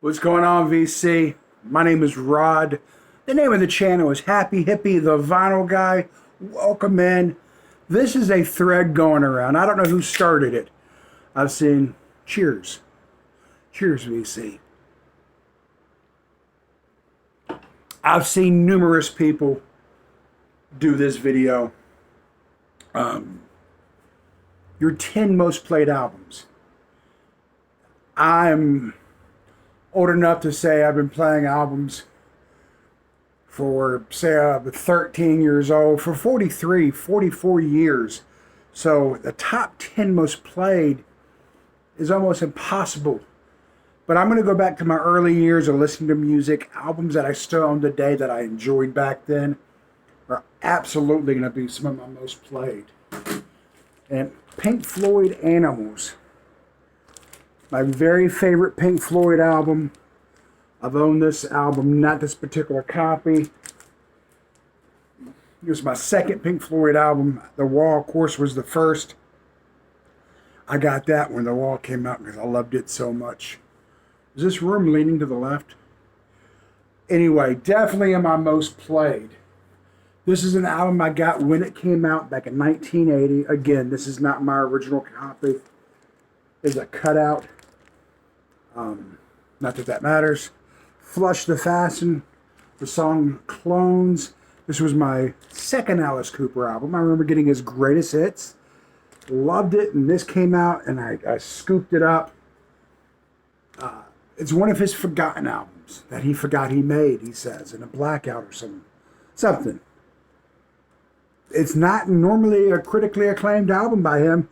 What's going on, VC? My name is Rod. The name of the channel is Happy Hippie, the Vinyl Guy. Welcome in. This is a thread going around. I don't know who started it. I've seen cheers. Cheers, VC. I've seen numerous people do this video. Your 10 most played albums. I'm old enough to say I've been playing albums for, say, 13 years old, for 43, 44 years. So the top 10 most played is almost impossible. But I'm going to go back to my early years of listening to music. Albums that I still own today that I enjoyed back then are absolutely going to be some of my most played. And Pink Floyd Animals. My very favorite Pink Floyd album. I've owned this album, not this particular copy. It was my second Pink Floyd album. The Wall, of course, was the first. I got that when The Wall came out because I loved it so much. Is this room leaning to the left? Anyway, definitely in my most played. This is an album I got when it came out back in 1980. Again, this is not my original copy. It's a cutout. Not that that matters. Flush the Fasten, the song Clones. This was my second Alice Cooper album. I remember getting his greatest hits. Loved it, and this came out, and I scooped it up. It's one of his forgotten albums that he forgot he made, he says, in a blackout or something. It's not normally a critically acclaimed album by him.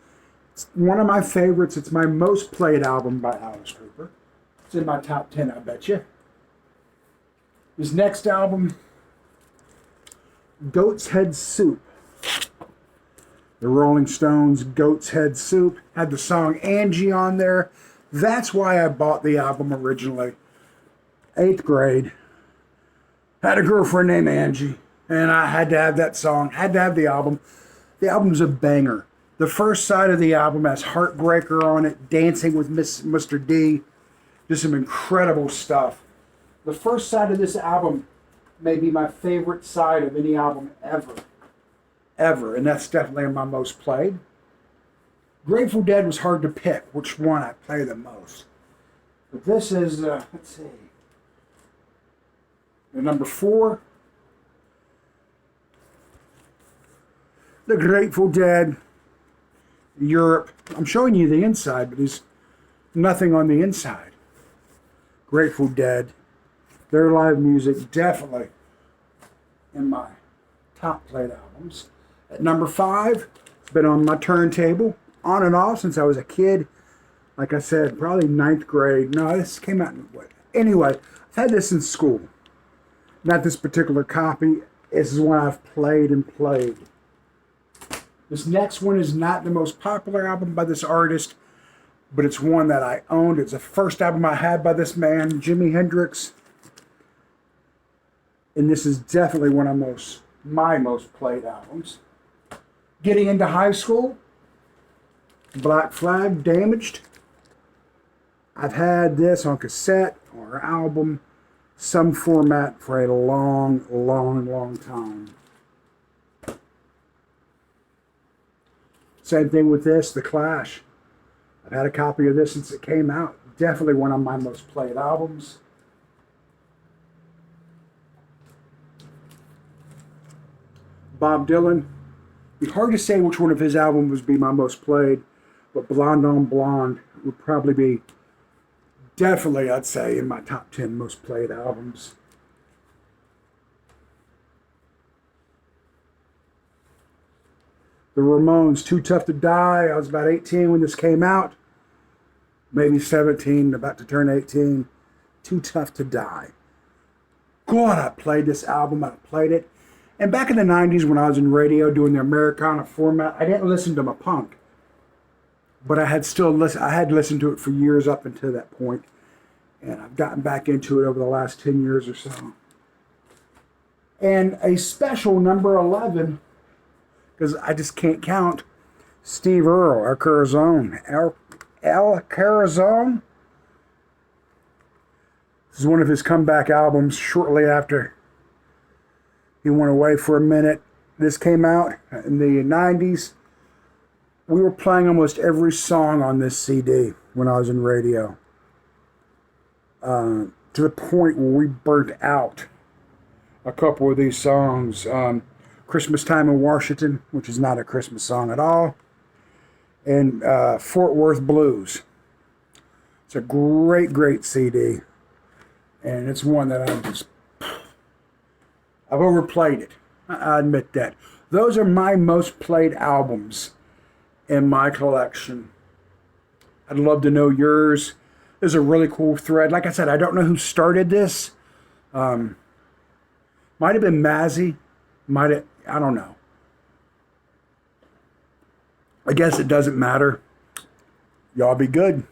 It's one of my favorites. It's my most played album by Alice Cooper. It's in my top 10, I bet you. His next album, Goat's Head Soup. The Rolling Stones' Goat's Head Soup had the song Angie on there. That's why I bought the album originally. 8th grade. Had a girlfriend named Angie, and I had to have that song, had to have the album. The album's a banger. The first side of the album has Heartbreaker on it, Dancing with Mr. D. Just some incredible stuff. The first side of this album may be my favorite side of any album ever. Ever. And that's definitely my most played. Grateful Dead was hard to pick which one I play the most. But this is, let's see. The number 4. The Grateful Dead. Europe. I'm showing you the inside, but there's nothing on the inside. Grateful Dead. Their live music, definitely in my top played albums. At number 5, it's been on my turntable, on and off since I was a kid. Like I said, probably 9th grade. No, this came out in what? Anyway, I've had this in school. Not this particular copy. This is one I've played and played. This next one is not the most popular album by this artist, but it's one that I owned. It's the first album I had by this man, Jimi Hendrix. And this is definitely one of my most played albums. Getting into high school, Black Flag, Damaged. I've had this on cassette or album, some format for a long, long, long time. Same thing with this, The Clash. I've had a copy of this since it came out. Definitely one of my most played albums. Bob Dylan. It'd be hard to say which one of his albums would be my most played, but Blonde on Blonde would probably be definitely, I'd say, in my top 10 most played albums. The Ramones, Too Tough to Die. I was about 18 when this came out. Maybe 17, about to turn 18. Too Tough to Die. God, I played this album. I played it. And back in the 90s when I was in radio doing the Americana format, I didn't listen to my punk. But I had listened to it for years up until that point. And I've gotten back into it over the last 10 years or so. And a special number 11, because I just can't count, Steve Earle, El Corazon. El Corazon. This is one of his comeback albums shortly after he went away for a minute. This came out in the 90s. We were playing almost every song on this CD when I was in radio. To the point where we burnt out a couple of these songs. Christmas Time in Washington, which is not a Christmas song at all. And Fort Worth Blues. It's a great, great CD. And it's one that I've overplayed it. I admit that. Those are my most played albums in my collection. I'd love to know yours. There's a really cool thread. Like I said, I don't know who started this. Might have been Mazzy. I don't know. I guess it doesn't matter. Y'all be good.